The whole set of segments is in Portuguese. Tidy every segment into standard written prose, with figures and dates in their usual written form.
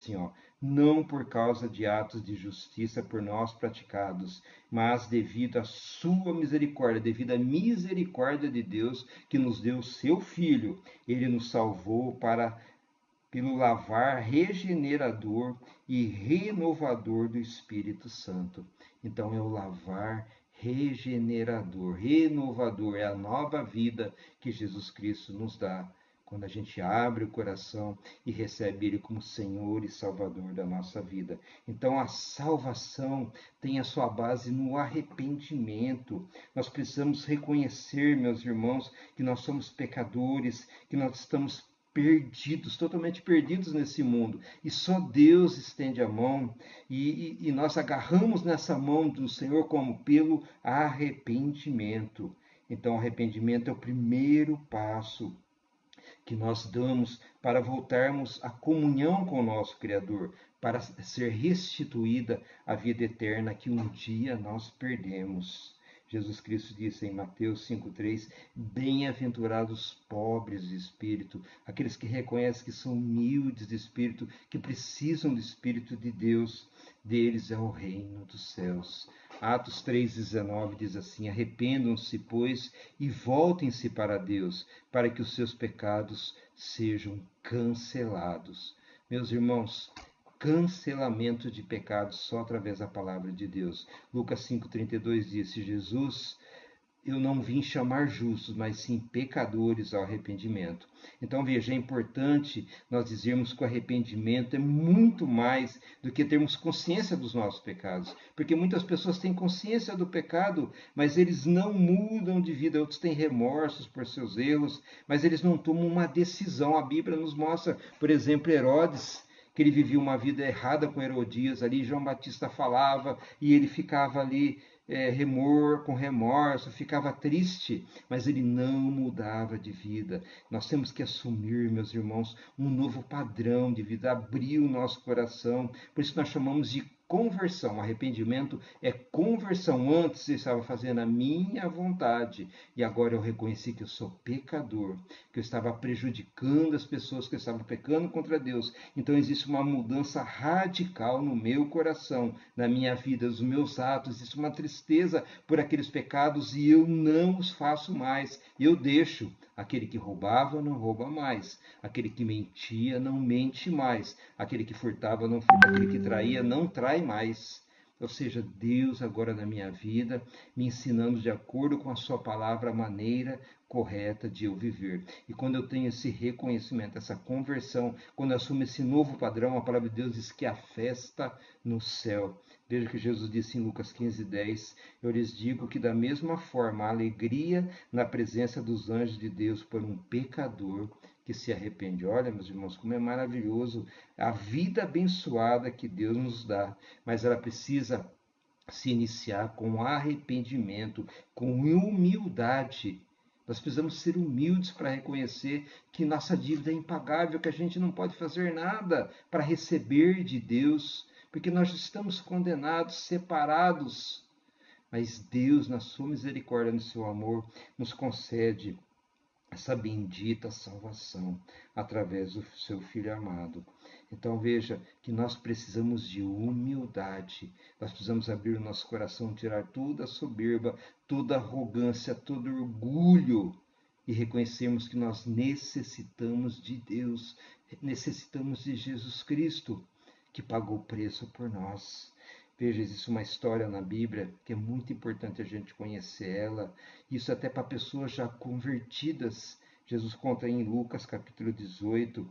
assim, ó, não por causa de atos de justiça por nós praticados, mas devido à sua misericórdia, devido à misericórdia de Deus que nos deu o seu Filho. Ele nos salvou pelo lavar regenerador e renovador do Espírito Santo. Então é o lavar regenerador, renovador, é a nova vida que Jesus Cristo nos dá quando a gente abre o coração e recebe Ele como Senhor e Salvador da nossa vida. Então a salvação tem a sua base no arrependimento. Nós precisamos reconhecer, meus irmãos, que nós somos pecadores, que nós estamos perdidos, totalmente perdidos nesse mundo. E só Deus estende a mão e nós agarramos nessa mão do Senhor como pelo arrependimento. Então, o arrependimento é o primeiro passo que nós damos para voltarmos à comunhão com o nosso Criador, para ser restituída a vida eterna que um dia nós perdemos. Jesus Cristo disse em Mateus 5,3: Bem-aventurados os pobres de espírito, aqueles que reconhecem que são humildes de espírito, que precisam do Espírito de Deus, deles é o reino dos céus. Atos 3,19 diz assim: Arrependam-se, pois, e voltem-se para Deus, para que os seus pecados sejam cancelados. Meus irmãos, cancelamento de pecados só através da palavra de Deus. Lucas 5,32 disse: Jesus, eu não vim chamar justos, mas sim pecadores ao arrependimento. Então veja, é importante nós dizermos que o arrependimento é muito mais do que termos consciência dos nossos pecados. Porque muitas pessoas têm consciência do pecado, mas eles não mudam de vida. Outros têm remorsos por seus erros, mas eles não tomam uma decisão. A Bíblia nos mostra, por exemplo, Herodes, que ele vivia uma vida errada com Herodias ali, João Batista falava e ele ficava ali com remorso, ficava triste, mas ele não mudava de vida. Nós temos que assumir, meus irmãos, um novo padrão de vida, abrir o nosso coração. Por isso nós chamamos de conversão. Arrependimento é conversão. Antes eu estava fazendo a minha vontade e agora eu reconheci que eu sou pecador, que eu estava prejudicando as pessoas, que eu estava pecando contra Deus. Então existe uma mudança radical no meu coração, na minha vida, nos meus atos. Existe uma tristeza por aqueles pecados e eu não os faço mais. Eu deixo. Aquele que roubava não rouba mais. Aquele que mentia não mente mais. Aquele que furtava não furta. Aquele que traía não trai mais. Ou seja, Deus agora na minha vida, me ensinando de acordo com a sua palavra a maneira correta de eu viver. E quando eu tenho esse reconhecimento, essa conversão, quando eu assumo esse novo padrão, a palavra de Deus diz que há festa no céu. Veja que Jesus disse em Lucas 15:10: Eu lhes digo que da mesma forma a alegria na presença dos anjos de Deus por um pecador que se arrepende. Olha, meus irmãos, como é maravilhoso a vida abençoada que Deus nos dá, mas ela precisa se iniciar com arrependimento, com humildade. Nós precisamos ser humildes para reconhecer que nossa dívida é impagável, que a gente não pode fazer nada para receber de Deus, porque nós estamos condenados, separados. Mas Deus, na sua misericórdia, no seu amor, nos concede essa bendita salvação através do seu Filho amado. Então veja que nós precisamos de humildade, nós precisamos abrir o nosso coração, tirar toda a soberba, toda a arrogância, todo o orgulho e reconhecermos que nós necessitamos de Deus, necessitamos de Jesus Cristo, que pagou o preço por nós. Veja, existe uma história na Bíblia que é muito importante a gente conhecer ela, isso até para pessoas já convertidas. Jesus conta em Lucas capítulo 18,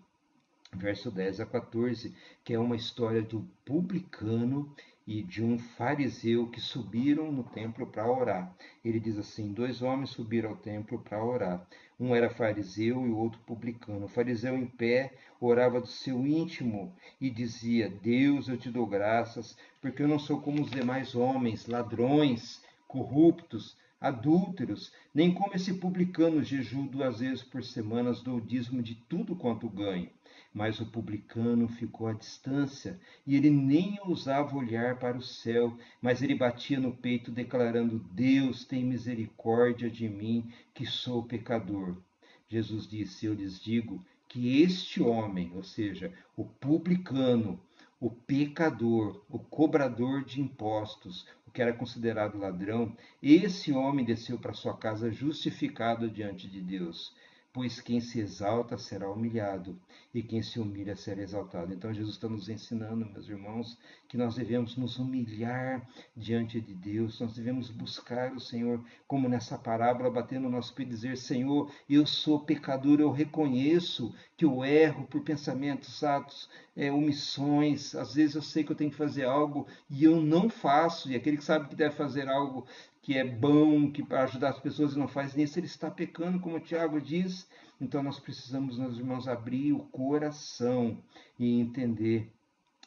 verso 10 a 14, que é uma história de um publicano e de um fariseu que subiram no templo para orar. Ele diz assim: dois homens subiram ao templo para orar. Um era fariseu e o outro publicano. O fariseu em pé orava do seu íntimo e dizia: Deus, eu te dou graças, porque eu não sou como os demais homens, ladrões, corruptos, adúlteros, nem como esse publicano jejuo 2 vezes por semana, dou o dízimo de tudo quanto ganho. Mas o publicano ficou à distância e ele nem ousava olhar para o céu, mas ele batia no peito, declarando: Deus, tem misericórdia de mim, que sou pecador. Jesus disse: Eu lhes digo que este homem, ou seja, o publicano, o pecador, o cobrador de impostos, o que era considerado ladrão, esse homem desceu para sua casa justificado diante de Deus. Pois quem se exalta será humilhado, e quem se humilha será exaltado. Então Jesus está nos ensinando, meus irmãos, que nós devemos nos humilhar diante de Deus, nós devemos buscar o Senhor, como nessa parábola, batendo no nosso peito e dizer: Senhor, eu sou pecador, eu reconheço que eu erro por pensamentos, atos, omissões. Às vezes eu sei que eu tenho que fazer algo e eu não faço, e aquele que sabe que deve fazer algo que é bom, que para ajudar as pessoas e não faz nisso, ele está pecando, como o Tiago diz. Então nós precisamos, meus irmãos, abrir o coração e entender,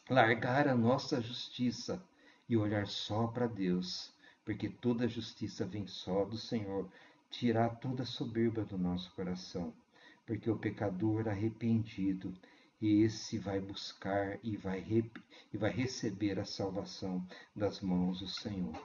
largar a nossa justiça e olhar só para Deus, porque toda justiça vem só do Senhor, tirar toda a soberba do nosso coração, porque o pecador arrependido, esse vai buscar e vai receber a salvação das mãos do Senhor.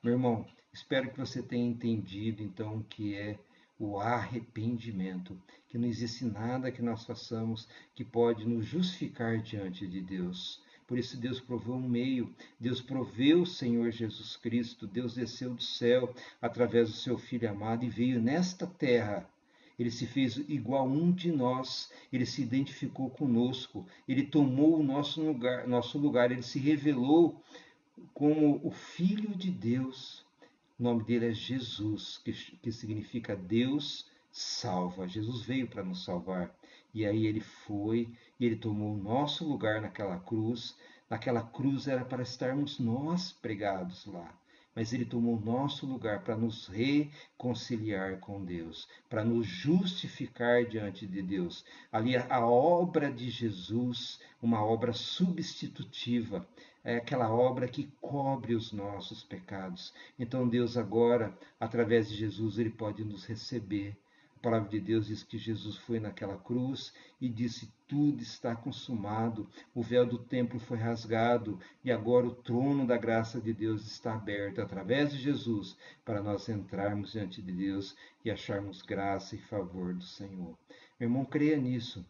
Meu irmão, espero que você tenha entendido então o que é o arrependimento, que não existe nada que nós façamos que pode nos justificar diante de Deus. Por isso Deus provou um meio, Deus proveu o Senhor Jesus Cristo, Deus desceu do céu através do seu Filho amado e veio nesta terra. Ele se fez igual a um de nós, ele se identificou conosco, ele tomou o nosso lugar, ele se revelou como o Filho de Deus. O nome dele é Jesus, que significa Deus salva. Jesus veio para nos salvar. E aí ele foi e ele tomou o nosso lugar naquela cruz. Naquela cruz era para estarmos nós pregados lá. Mas ele tomou o nosso lugar para nos reconciliar com Deus, para nos justificar diante de Deus. Ali a obra de Jesus, uma obra substitutiva, é aquela obra que cobre os nossos pecados. Então Deus agora, através de Jesus, ele pode nos receber. A palavra de Deus diz que Jesus foi naquela cruz e disse: tudo está consumado. O véu do templo foi rasgado e agora o trono da graça de Deus está aberto através de Jesus para nós entrarmos diante de Deus e acharmos graça e favor do Senhor. Meu irmão, creia nisso.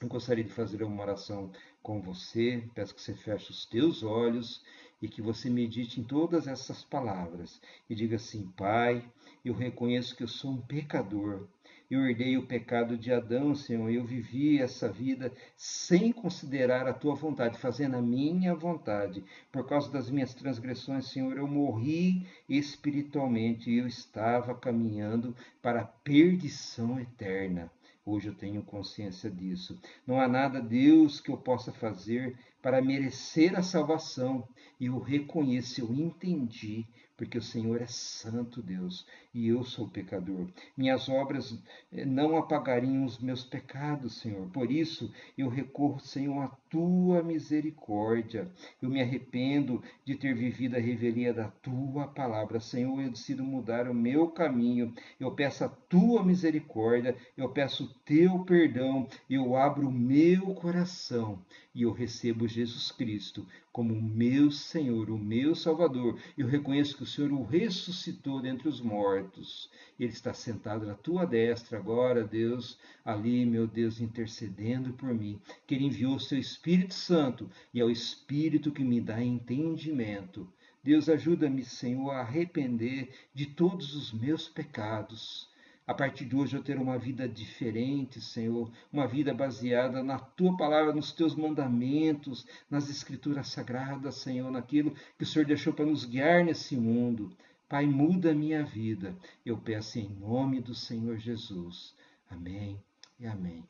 Eu gostaria de fazer uma oração com você. Peço que você feche os teus olhos e que você medite em todas essas palavras e diga assim: Pai, eu reconheço que eu sou um pecador. Eu herdei o pecado de Adão, Senhor. Eu vivi essa vida sem considerar a tua vontade, fazendo a minha vontade. Por causa das minhas transgressões, Senhor, eu morri espiritualmente e eu estava caminhando para a perdição eterna. Hoje eu tenho consciência disso. Não há nada, Deus, que eu possa fazer para merecer a salvação. E eu reconheço, eu entendi, porque o Senhor é santo, Deus, e eu sou pecador. Minhas obras não apagariam os meus pecados, Senhor. Por isso eu recorro, Senhor, à tua misericórdia. Eu me arrependo de ter vivido a revelia da tua palavra. Senhor, eu decido mudar o meu caminho. Eu peço a tua misericórdia, eu peço o teu perdão, eu abro o meu coração e eu recebo Jesus Cristo como o meu Senhor, o meu Salvador. Eu reconheço que o Senhor o ressuscitou dentre os mortos. Ele está sentado na tua destra agora, Deus, ali, meu Deus, intercedendo por mim. Que Ele enviou o seu Espírito Santo e é o Espírito que me dá entendimento. Deus, ajuda-me, Senhor, a arrepender de todos os meus pecados. A partir de hoje eu ter uma vida diferente, Senhor, uma vida baseada na tua palavra, nos teus mandamentos, nas escrituras sagradas, Senhor, naquilo que o Senhor deixou para nos guiar nesse mundo. Pai, muda a minha vida. Eu peço em nome do Senhor Jesus. Amém e amém.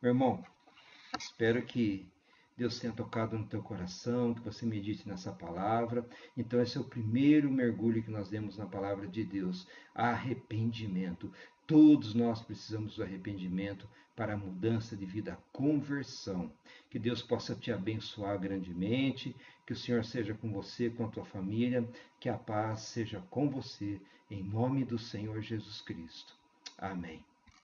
Meu irmão, espero que Deus tenha tocado no teu coração, que você medite nessa palavra. Então, esse é o primeiro mergulho que nós demos na palavra de Deus: arrependimento. Todos nós precisamos do arrependimento para a mudança de vida, a conversão. Que Deus possa te abençoar grandemente, que o Senhor seja com você, com a tua família, que a paz seja com você, em nome do Senhor Jesus Cristo. Amém.